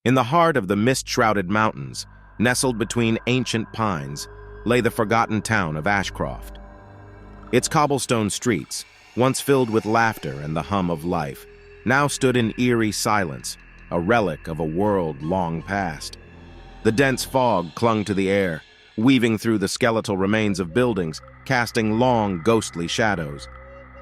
In the heart of the mist-shrouded mountains, nestled between ancient pines, lay the forgotten town of Ashcroft. Its cobblestone streets, once filled with laughter and the hum of life, now stood in eerie silence, a relic of a world long past. The dense fog clung to the air, weaving through the skeletal remains of buildings, casting long, ghostly shadows.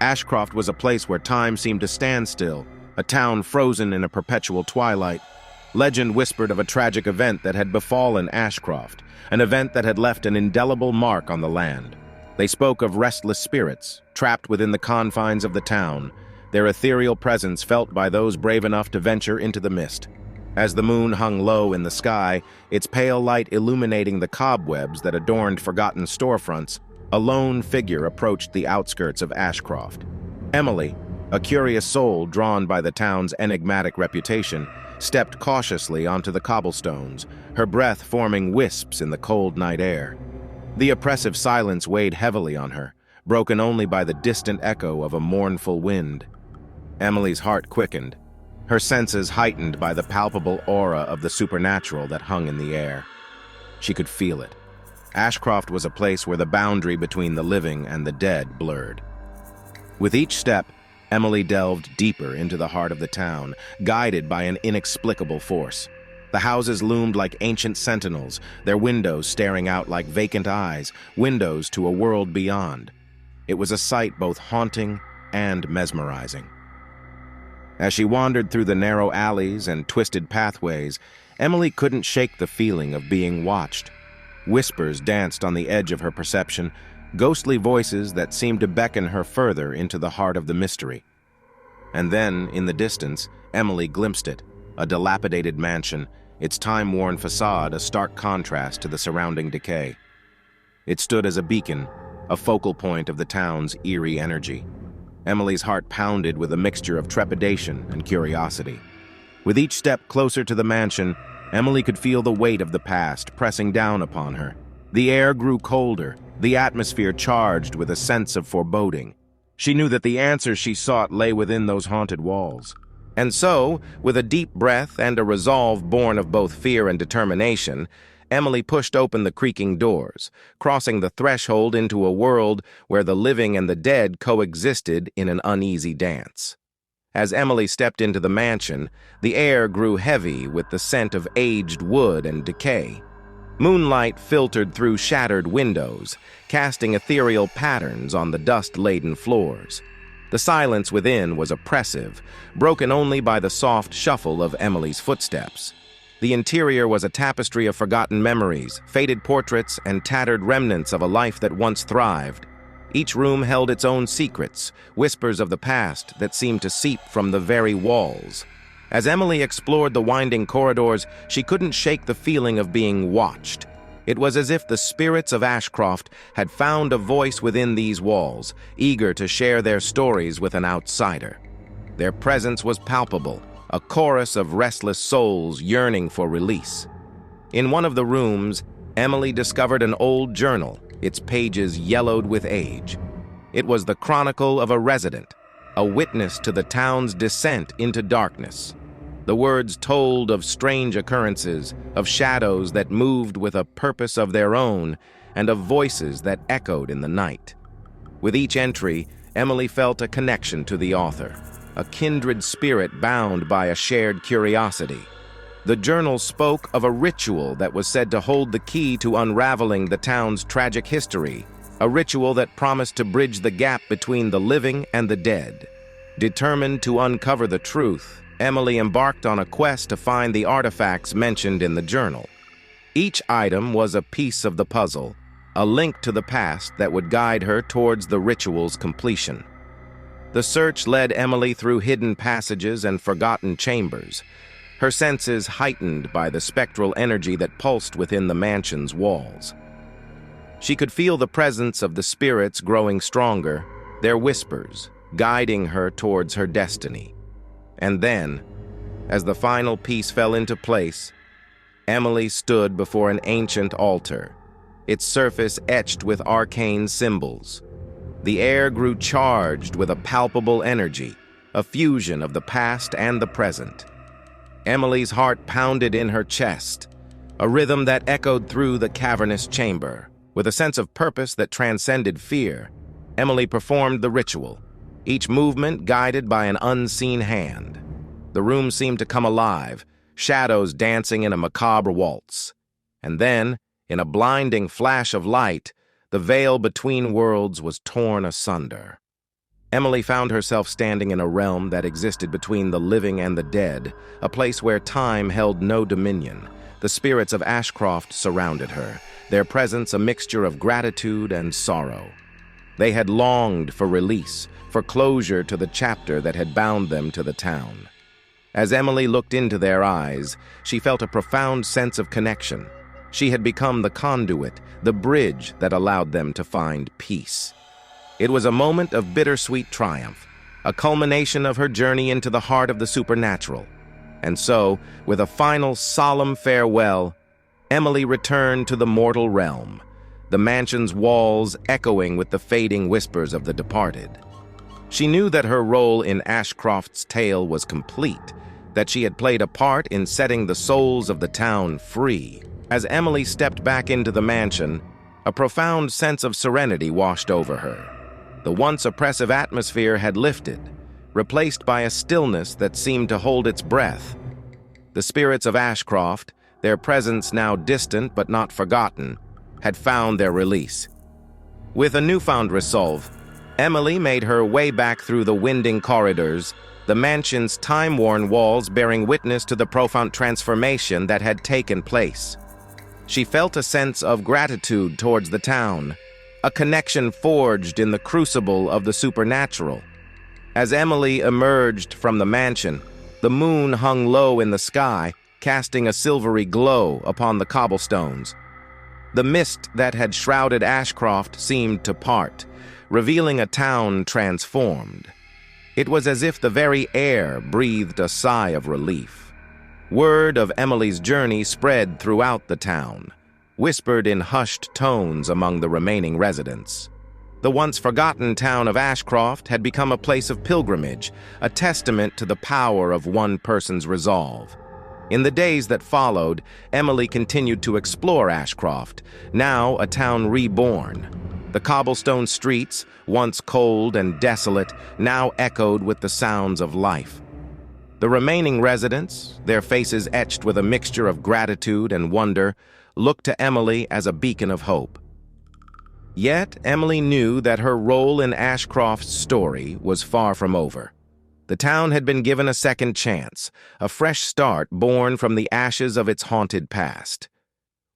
Ashcroft was a place where time seemed to stand still, a town frozen in a perpetual twilight. Legend whispered of a tragic event that had befallen Ashcroft, an event that had left an indelible mark on the land. They spoke of restless spirits, trapped within the confines of the town, their ethereal presence felt by those brave enough to venture into the mist. As the moon hung low in the sky, its pale light illuminating the cobwebs that adorned forgotten storefronts, a lone figure approached the outskirts of Ashcroft. Emily, a curious soul drawn by the town's enigmatic reputation, stepped cautiously onto the cobblestones, her breath forming wisps in the cold night air. The oppressive silence weighed heavily on her, broken only by the distant echo of a mournful wind. Emily's heart quickened, her senses heightened by the palpable aura of the supernatural that hung in the air. She could feel it. Ashcroft was a place where the boundary between the living and the dead blurred. With each step, Emily delved deeper into the heart of the town, guided by an inexplicable force. The houses loomed like ancient sentinels, their windows staring out like vacant eyes, windows to a world beyond. It was a sight both haunting and mesmerizing. As she wandered through the narrow alleys and twisted pathways, Emily couldn't shake the feeling of being watched. Whispers danced on the edge of her perception, ghostly voices that seemed to beckon her further into the heart of the mystery. And then, in the distance, Emily glimpsed it, a dilapidated mansion, its time-worn facade a stark contrast to the surrounding decay. It stood as a beacon, a focal point of the town's eerie energy. Emily's heart pounded with a mixture of trepidation and curiosity. With each step closer to the mansion, Emily could feel the weight of the past pressing down upon her. The air grew colder, the atmosphere charged with a sense of foreboding. She knew that the answers she sought lay within those haunted walls. And so, with a deep breath and a resolve born of both fear and determination, Emily pushed open the creaking doors, crossing the threshold into a world where the living and the dead coexisted in an uneasy dance. As Emily stepped into the mansion, the air grew heavy with the scent of aged wood and decay. Moonlight filtered through shattered windows, casting ethereal patterns on the dust-laden floors. The silence within was oppressive, broken only by the soft shuffle of Emily's footsteps. The interior was a tapestry of forgotten memories, faded portraits, and tattered remnants of a life that once thrived. Each room held its own secrets, whispers of the past that seemed to seep from the very walls. As Emily explored the winding corridors, she couldn't shake the feeling of being watched. It was as if the spirits of Ashcroft had found a voice within these walls, eager to share their stories with an outsider. Their presence was palpable, a chorus of restless souls yearning for release. In one of the rooms, Emily discovered an old journal, its pages yellowed with age. It was the chronicle of a resident, a witness to the town's descent into darkness. The words told of strange occurrences, of shadows that moved with a purpose of their own, and of voices that echoed in the night. With each entry, Emily felt a connection to the author, a kindred spirit bound by a shared curiosity. The journal spoke of a ritual that was said to hold the key to unraveling the town's tragic history, a ritual that promised to bridge the gap between the living and the dead. Determined to uncover the truth, Emily embarked on a quest to find the artifacts mentioned in the journal. Each item was a piece of the puzzle, a link to the past that would guide her towards the ritual's completion. The search led Emily through hidden passages and forgotten chambers, her senses heightened by the spectral energy that pulsed within the mansion's walls. She could feel the presence of the spirits growing stronger, their whispers guiding her towards her destiny. And then, as the final piece fell into place, Emily stood before an ancient altar, its surface etched with arcane symbols. The air grew charged with a palpable energy, a fusion of the past and the present. Emily's heart pounded in her chest, a rhythm that echoed through the cavernous chamber. With a sense of purpose that transcended fear, Emily performed the ritual, each movement guided by an unseen hand. The room seemed to come alive, shadows dancing in a macabre waltz. And then, in a blinding flash of light, the veil between worlds was torn asunder. Emily found herself standing in a realm that existed between the living and the dead, a place where time held no dominion. The spirits of Ashcroft surrounded her, their presence a mixture of gratitude and sorrow. They had longed for release, for closure to the chapter that had bound them to the town. As Emily looked into their eyes, she felt a profound sense of connection. She had become the conduit, the bridge that allowed them to find peace. It was a moment of bittersweet triumph, a culmination of her journey into the heart of the supernatural. And so, with a final solemn farewell, Emily returned to the mortal realm, the mansion's walls echoing with the fading whispers of the departed. She knew that her role in Ashcroft's tale was complete, that she had played a part in setting the souls of the town free. As Emily stepped back into the mansion, a profound sense of serenity washed over her. The once oppressive atmosphere had lifted, replaced by a stillness that seemed to hold its breath. The spirits of Ashcroft, their presence now distant but not forgotten, had found their release. With a newfound resolve, Emily made her way back through the winding corridors, the mansion's time-worn walls bearing witness to the profound transformation that had taken place. She felt a sense of gratitude towards the town, a connection forged in the crucible of the supernatural. As Emily emerged from the mansion, the moon hung low in the sky, casting a silvery glow upon the cobblestones. The mist that had shrouded Ashcroft seemed to part, revealing a town transformed. It was as if the very air breathed a sigh of relief. Word of Emily's journey spread throughout the town, whispered in hushed tones among the remaining residents. The once forgotten town of Ashcroft had become a place of pilgrimage, a testament to the power of one person's resolve. In the days that followed, Emily continued to explore Ashcroft, now a town reborn. The cobblestone streets, once cold and desolate, now echoed with the sounds of life. The remaining residents, their faces etched with a mixture of gratitude and wonder, looked to Emily as a beacon of hope. Yet, Emily knew that her role in Ashcroft's story was far from over. The town had been given a second chance, a fresh start born from the ashes of its haunted past.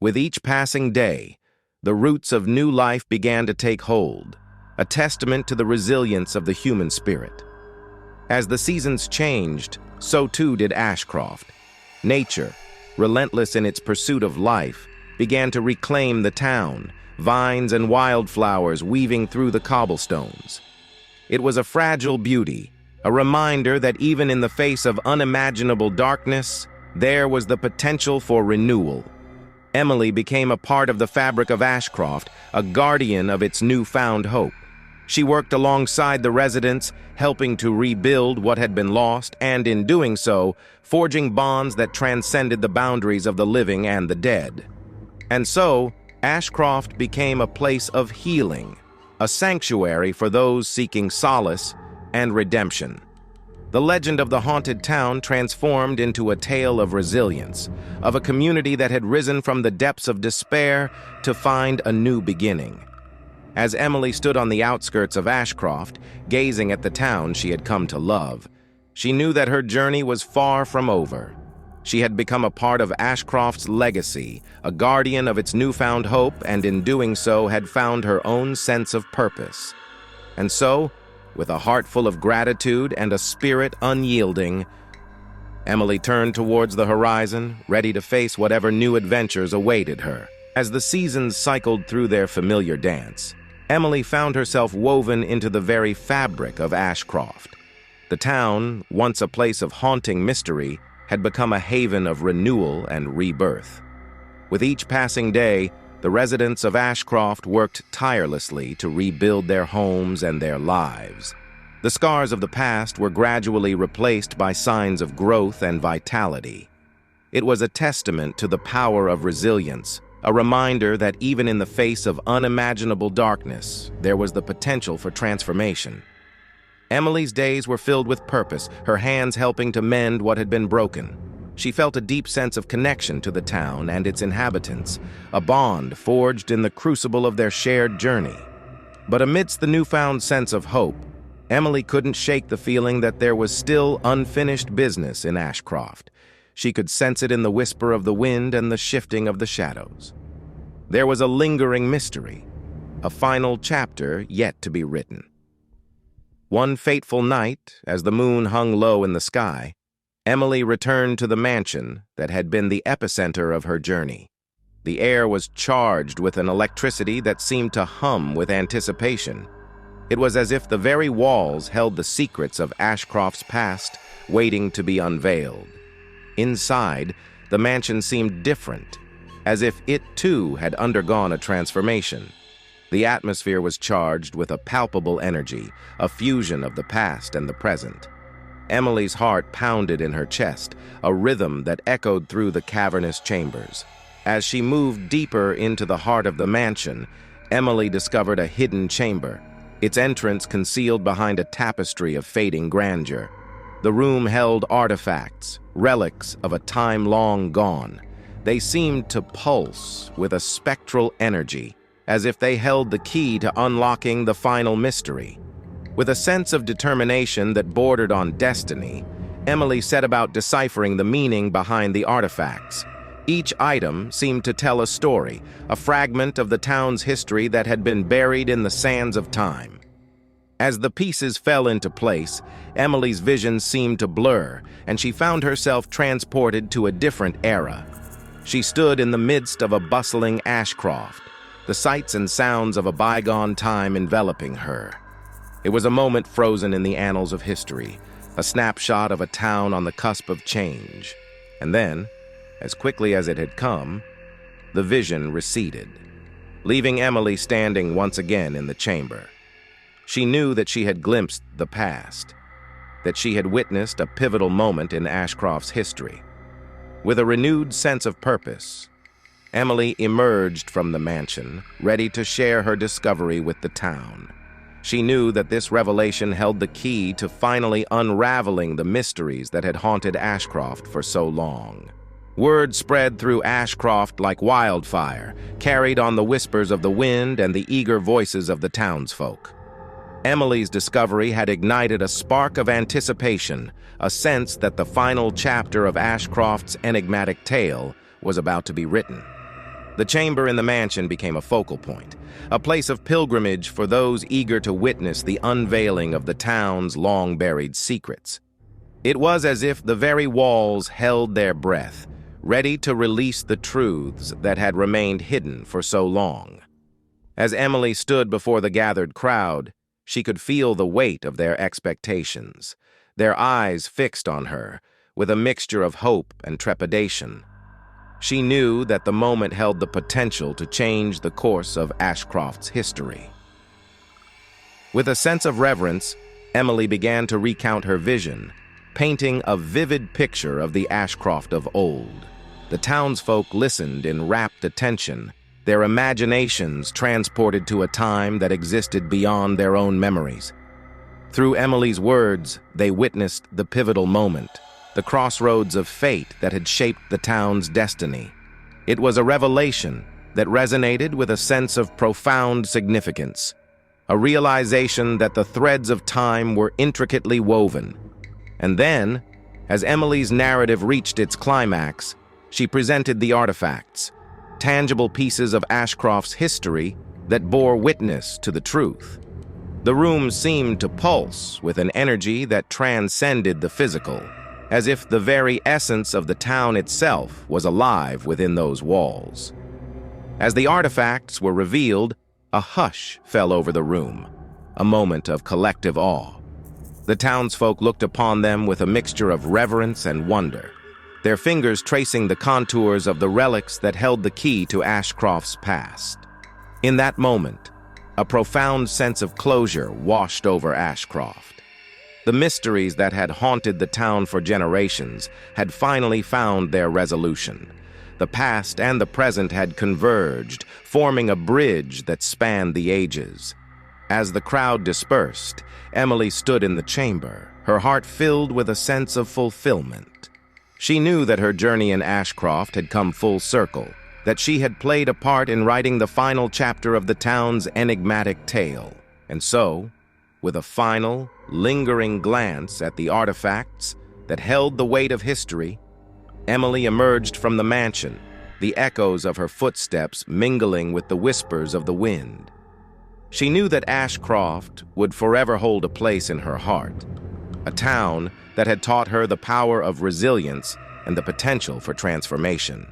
With each passing day, the roots of new life began to take hold, a testament to the resilience of the human spirit. As the seasons changed, so too did Ashcroft. Nature, relentless in its pursuit of life, began to reclaim the town, vines and wildflowers weaving through the cobblestones. It was a fragile beauty, a reminder that even in the face of unimaginable darkness, there was the potential for renewal. Emily became a part of the fabric of Ashcroft, a guardian of its newfound hope. She worked alongside the residents, helping to rebuild what had been lost, and in doing so, forging bonds that transcended the boundaries of the living and the dead. And so, Ashcroft became a place of healing, a sanctuary for those seeking solace and redemption. The legend of the haunted town transformed into a tale of resilience, of a community that had risen from the depths of despair to find a new beginning. As Emily stood on the outskirts of Ashcroft, gazing at the town she had come to love, she knew that her journey was far from over. She had become a part of Ashcroft's legacy, a guardian of its newfound hope, and in doing so had found her own sense of purpose. And so, with a heart full of gratitude and a spirit unyielding, Emily turned towards the horizon, ready to face whatever new adventures awaited her. As the seasons cycled through their familiar dance, Emily found herself woven into the very fabric of Ashcroft. The town, once a place of haunting mystery, had become a haven of renewal and rebirth. With each passing day, the residents of Ashcroft worked tirelessly to rebuild their homes and their lives. The scars of the past were gradually replaced by signs of growth and vitality. It was a testament to the power of resilience, a reminder that even in the face of unimaginable darkness, there was the potential for transformation. Emily's days were filled with purpose, her hands helping to mend what had been broken. She felt a deep sense of connection to the town and its inhabitants, a bond forged in the crucible of their shared journey. But amidst the newfound sense of hope, Emily couldn't shake the feeling that there was still unfinished business in Ashcroft. She could sense it in the whisper of the wind and the shifting of the shadows. There was a lingering mystery, a final chapter yet to be written. One fateful night, as the moon hung low in the sky, Emily returned to the mansion that had been the epicenter of her journey. The air was charged with an electricity that seemed to hum with anticipation. It was as if the very walls held the secrets of Ashcroft's past, waiting to be unveiled. Inside, the mansion seemed different, as if it too had undergone a transformation. The atmosphere was charged with a palpable energy, a fusion of the past and the present. Emily's heart pounded in her chest, a rhythm that echoed through the cavernous chambers. As she moved deeper into the heart of the mansion, Emily discovered a hidden chamber, its entrance concealed behind a tapestry of fading grandeur. The room held artifacts, relics of a time long gone. They seemed to pulse with a spectral energy, as if they held the key to unlocking the final mystery. With a sense of determination that bordered on destiny, Emily set about deciphering the meaning behind the artifacts. Each item seemed to tell a story, a fragment of the town's history that had been buried in the sands of time. As the pieces fell into place, Emily's vision seemed to blur, and she found herself transported to a different era. She stood in the midst of a bustling Ashcroft, the sights and sounds of a bygone time enveloping her. It was a moment frozen in the annals of history, a snapshot of a town on the cusp of change. And then, as quickly as it had come, the vision receded, leaving Emily standing once again in the chamber. She knew that she had glimpsed the past, that she had witnessed a pivotal moment in Ashcroft's history. With a renewed sense of purpose, Emily emerged from the mansion, ready to share her discovery with the town. She knew that this revelation held the key to finally unraveling the mysteries that had haunted Ashcroft for so long. Word spread through Ashcroft like wildfire, carried on the whispers of the wind and the eager voices of the townsfolk. Emily's discovery had ignited a spark of anticipation, a sense that the final chapter of Ashcroft's enigmatic tale was about to be written. The chamber in the mansion became a focal point, a place of pilgrimage for those eager to witness the unveiling of the town's long-buried secrets. It was as if the very walls held their breath, ready to release the truths that had remained hidden for so long. As Emily stood before the gathered crowd, she could feel the weight of their expectations, their eyes fixed on her, with a mixture of hope and trepidation. She knew that the moment held the potential to change the course of Ashcroft's history. With a sense of reverence, Emily began to recount her vision, painting a vivid picture of the Ashcroft of old. The townsfolk listened in rapt attention, their imaginations transported to a time that existed beyond their own memories. Through Emily's words, they witnessed the pivotal moment, the crossroads of fate that had shaped the town's destiny. It was a revelation that resonated with a sense of profound significance, a realization that the threads of time were intricately woven. And then, as Emily's narrative reached its climax, she presented the artifacts, tangible pieces of Ashcroft's history that bore witness to the truth. The room seemed to pulse with an energy that transcended the physical, as if the very essence of the town itself was alive within those walls. As the artifacts were revealed, a hush fell over the room, a moment of collective awe. The townsfolk looked upon them with a mixture of reverence and wonder, their fingers tracing the contours of the relics that held the key to Ashcroft's past. In that moment, a profound sense of closure washed over Ashcroft. The mysteries that had haunted the town for generations had finally found their resolution. The past and the present had converged, forming a bridge that spanned the ages. As the crowd dispersed, Emily stood in the chamber, her heart filled with a sense of fulfillment. She knew that her journey in Ashcroft had come full circle, that she had played a part in writing the final chapter of the town's enigmatic tale. And so, with a final, lingering glance at the artifacts that held the weight of history, Emily emerged from the mansion, the echoes of her footsteps mingling with the whispers of the wind. She knew that Ashcroft would forever hold a place in her heart, a town that had taught her the power of resilience and the potential for transformation.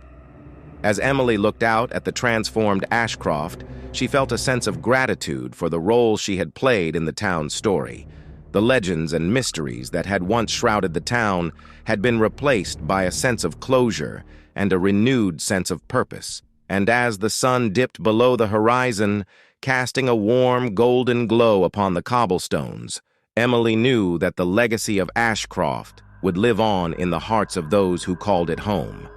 As Emily looked out at the transformed Ashcroft, she felt a sense of gratitude for the role she had played in the town's story. The legends and mysteries that had once shrouded the town had been replaced by a sense of closure and a renewed sense of purpose. And as the sun dipped below the horizon, casting a warm, golden glow upon the cobblestones, Emily knew that the legacy of Ashcroft would live on in the hearts of those who called it home.